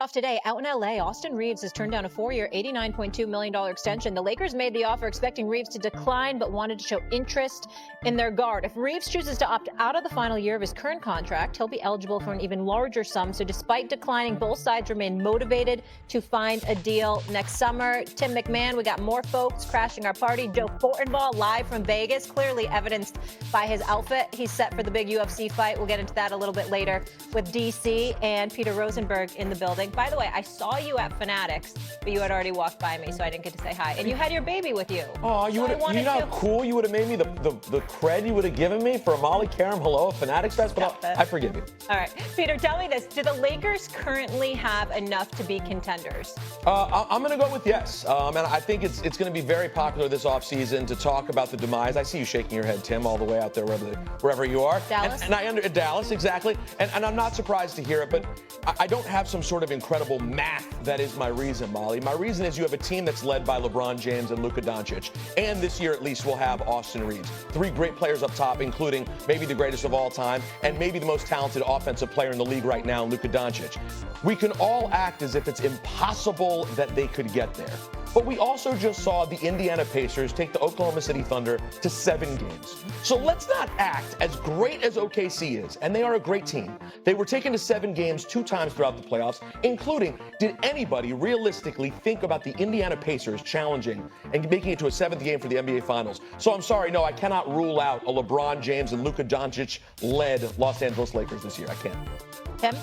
Off today, out in LA, Austin Reaves has turned down a 4-year, $89.2 million extension. The Lakers made the offer expecting Reaves to decline, but wanted to show interest in their guard. If Reaves chooses to opt out of the final year of his current contract, he'll be eligible for an even larger sum. So despite declining, both sides remain motivated to find a deal next summer. Tim McMahon, we got more folks crashing our party. Joe Fortenbaugh live from Vegas, clearly evidenced by his outfit. He's set for the big UFC fight. We'll get into that a little bit later with DC and Peter Rosenberg in the building. By the way, I saw you at Fanatics, but you had already walked by me, so I didn't get to say hi. And you had your baby with you. Oh, you know how cool you would have made me, the cred you would have given me for a Molly Karam hello at Fanatics Fest, but I forgive you. All right. Peter, tell me this. Do the Lakers currently have enough to be contenders? I'm going to go with yes. And I think it's going to be very popular this offseason to talk about the demise. I see you shaking your head, Tim, all the way out there, wherever you are. Dallas? Dallas, exactly. And I'm not surprised to hear it, but I don't have some sort of incredible math that is my reason, Molly. My reason is you have a team that's led by LeBron James and Luka Doncic. And this year, at least, we'll have Austin Reaves. 3 great players up top, including maybe the greatest of all time and maybe the most talented offensive player in the league right now, Luka Doncic. We can all act as if it's impossible that they could get there. But we also just saw the Indiana Pacers take the Oklahoma City Thunder to 7 games. So let's not act as great as OKC is, and they are a great team. They were taken to 7 games 2 times throughout the playoffs, including, did anybody realistically think about the Indiana Pacers challenging and making it to a 7th game for the NBA Finals? So I'm sorry, no, I cannot rule out a LeBron James and Luka Doncic-led Los Angeles Lakers this year. I can't. Tim?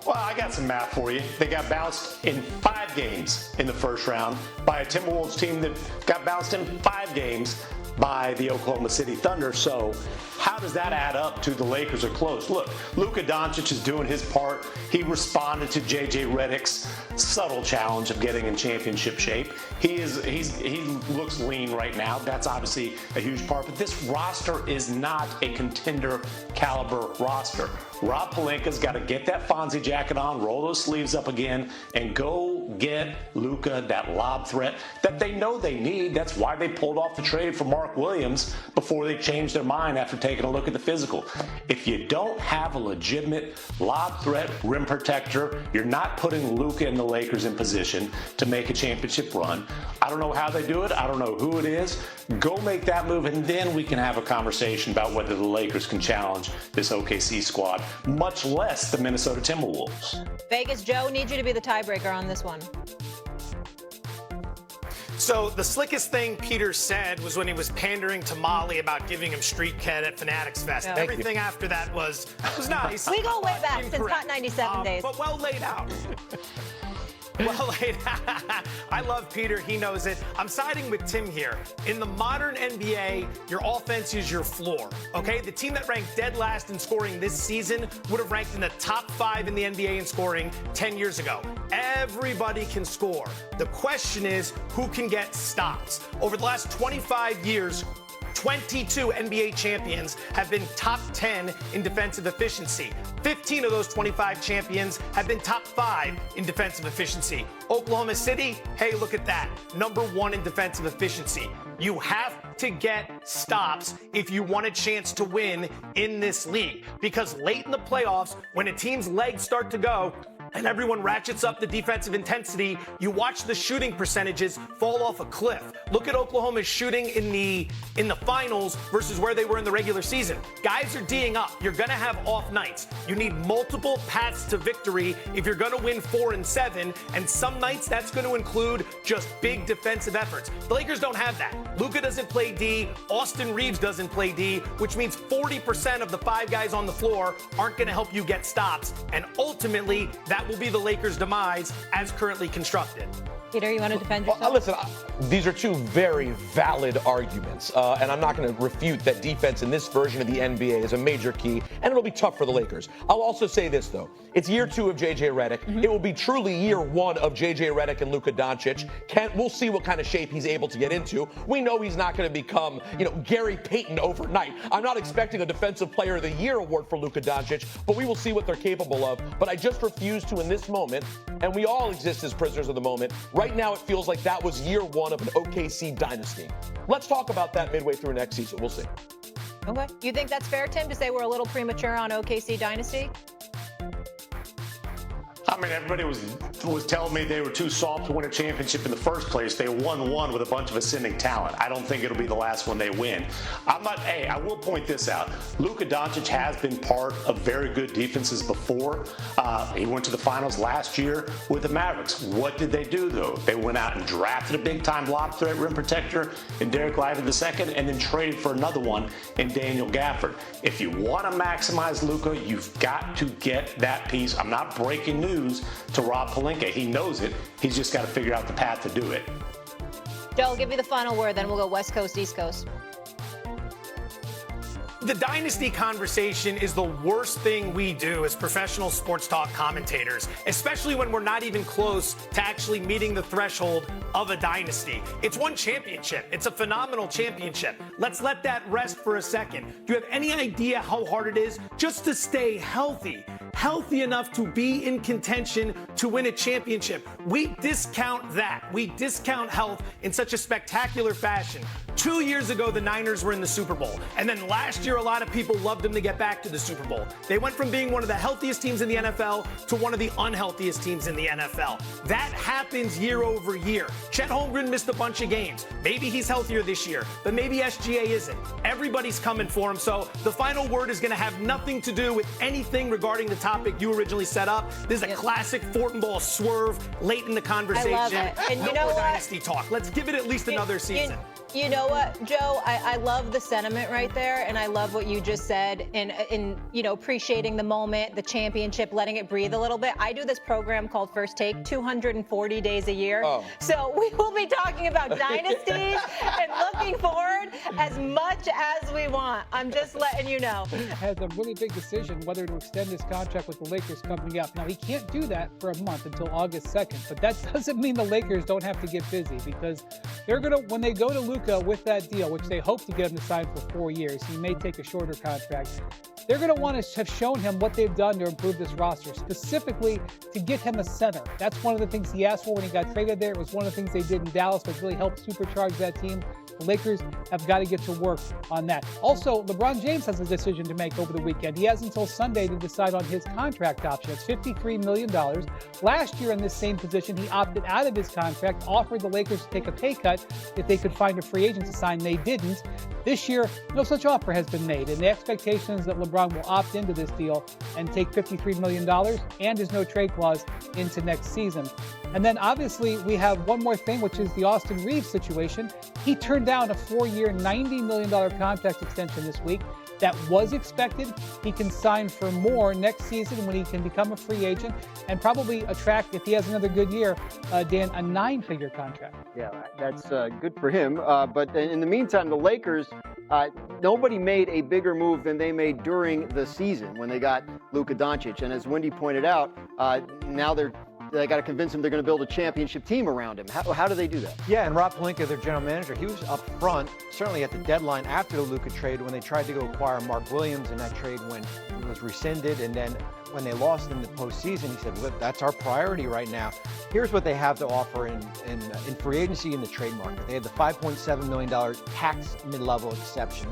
Well, I got some math for you. They got bounced in 5 games in the first round by a Timberwolves team that got bounced in 5 games by the Oklahoma City Thunder. So how does that add up to the Lakers are close? Look, Luka Doncic is doing his part. He responded to J.J. Redick's subtle challenge of getting in championship shape. He looks lean right now. That's obviously a huge part. But this roster is not a contender caliber roster. Rob Pelinka's got to get that Fonzie jacket on, roll those sleeves up again, and go get Luka that lob threat that they know they need. That's why they pulled off the trade for Mark Williams before they changed their mind after taking a look at the physical. If you don't have a legitimate lob threat rim protector, you're not putting Luka and the Lakers in position to make a championship run. I don't know how they do it. I don't know who it is. Go make that move, and then we can have a conversation about whether the Lakers can challenge this OKC squad, much less the Minnesota Timberwolves. Vegas, Joe, need you to be the tiebreaker on this one. So the slickest thing Peter said was when he was pandering to Molly about giving him street cred at Fanatics Fest. Yeah. Everything after that was nice. We go way back since Hot 97 days. But well laid out. Well laid out. I love Peter. He knows it. I'm siding with Tim here. In the modern NBA, your offense is your floor, okay? The team that ranked dead last in scoring this season would have ranked in the top 5 in the NBA in scoring 10 years ago. Everybody can score. The question is, who can get stops? Over the last 25 years, 22 NBA champions have been top 10 in defensive efficiency. 15 of those 25 champions have been top 5 in defensive efficiency. Oklahoma City, hey, look at that. Number 1 in defensive efficiency. You have to get stops if you want a chance to win in this league. Because late in the playoffs, when a team's legs start to go, and everyone ratchets up the defensive intensity, you watch the shooting percentages fall off a cliff. Look at Oklahoma's shooting in the finals versus where they were in the regular season. Guys are D'ing up. You're going to have off nights. You need multiple paths to victory if you're going to win 4 and 7, and some nights that's going to include just big defensive efforts. The Lakers don't have that. Luka doesn't play D. Austin Reaves doesn't play D, which means 40% of the 5 guys on the floor aren't going to help you get stops, and ultimately that will be the Lakers' demise as currently constructed. Peter, you want to defend yourself? Well, listen, these are 2 very valid arguments, and I'm not going to refute that defense in this version of the NBA is a major key, and it'll be tough for the Lakers. I'll also say this, though. It's year 2 of J.J. Redick. Mm-hmm. It will be truly year 1 of J.J. Redick and Luka Doncic. We'll see what kind of shape he's able to get into. We know he's not going to become, Gary Payton overnight. I'm not expecting a Defensive Player of the Year award for Luka Doncic, but we will see what they're capable of. But I just refuse to, in this moment, and we all exist as prisoners of the moment, right now it feels like that was year 1 of an OKC dynasty. Let's talk about that midway through next season. We'll see. Okay. You think that's fair, Tim, to say we're a little premature on OKC dynasty? I mean, everybody was telling me they were too soft to win a championship in the first place. They won one with a bunch of ascending talent. I don't think it'll be the last one they win. I will point this out. Luka Doncic has been part of very good defenses before. He went to the finals last year with the Mavericks. What did they do, though? They went out and drafted a big-time lob threat rim protector in Derek Lively II, and then traded for another one in Daniel Gafford. If you want to maximize Luka, you've got to get that piece. I'm not breaking news to Rob Pelinka. He knows it. He's just got to figure out the path to do it. Joe, I'll give you the final word, then we'll go West Coast, East Coast. The dynasty conversation is the worst thing we do as professional sports talk commentators, especially when we're not even close to actually meeting the threshold of a dynasty. It's one championship. It's a phenomenal championship. Let's let that rest for a second. Do you have any idea how hard it is just to stay healthy enough to be in contention to win a championship? We discount that. We discount health in such a spectacular fashion. 2 years ago, the Niners were in the Super Bowl. And then last year, a lot of people loved them to get back to the Super Bowl. They went from being one of the healthiest teams in the NFL to one of the unhealthiest teams in the NFL. That happens year over year. Chet Holmgren missed a bunch of games. Maybe he's healthier this year, but maybe SGA isn't. Everybody's coming for him. So the final word is going to have nothing to do with anything regarding the topic you originally set up. This is a classic Fortin Ball swerve late in the conversation. I love it. And you know what? Dynasty talk. Let's give it at least another season. You know what, Joe? I love the sentiment right there, and I love what you just said in appreciating the moment, the championship, letting it breathe a little bit. I do this program called First Take 240 days a year. Oh. So we will be talking about dynasties and looking forward as much as we want. I'm just letting you know. Has a really big decision whether to extend his contract with the Lakers coming up. Now, he can't do that for a month until August 2nd, but that doesn't mean the Lakers don't have to get busy, because they're going to, when they go to Luka with that deal, which they hope to get him to sign for 4 years, he may take a shorter contract. They're going to want to have shown him what they've done to improve this roster, specifically to get him a center. That's one of the things he asked for when he got traded there. It was one of the things they did in Dallas, which really helped supercharge that team. The Lakers have got to get to work on that. Also, LeBron James has a decision to make over the weekend. He has until Sunday to decide on his contract option. It's $53 million. Last year in this same position, he opted out of his contract, offered the Lakers to take a pay cut if they could find a free agent to sign. They didn't. This year, no such offer has been made, and the expectation is that LeBron will opt into this deal and take $53 million and his no-trade clause into next season. And then obviously we have one more thing, which is the Austin Reaves situation. He turned down a 4-year, $90 million contract extension this week. That was expected. He can sign for more next season when he can become a free agent and probably attract, if he has another good year, Dan, a 9-figure contract. Yeah, that's good for him. But in the meantime, the Lakers, nobody made a bigger move than they made during the season when they got Luka Doncic. And as Wendy pointed out, now they got to convince him they're going to build a championship team around him. How do they do that? Yeah, and Rob Pelinka, their general manager, he was up front, certainly at the deadline after the Luka trade when they tried to go acquire Mark Williams, and that trade was rescinded. And then when they lost in the postseason, he said, look, that's our priority right now. Here's what they have to offer in free agency in the trade market. They had the $5.7 million tax mid-level exception.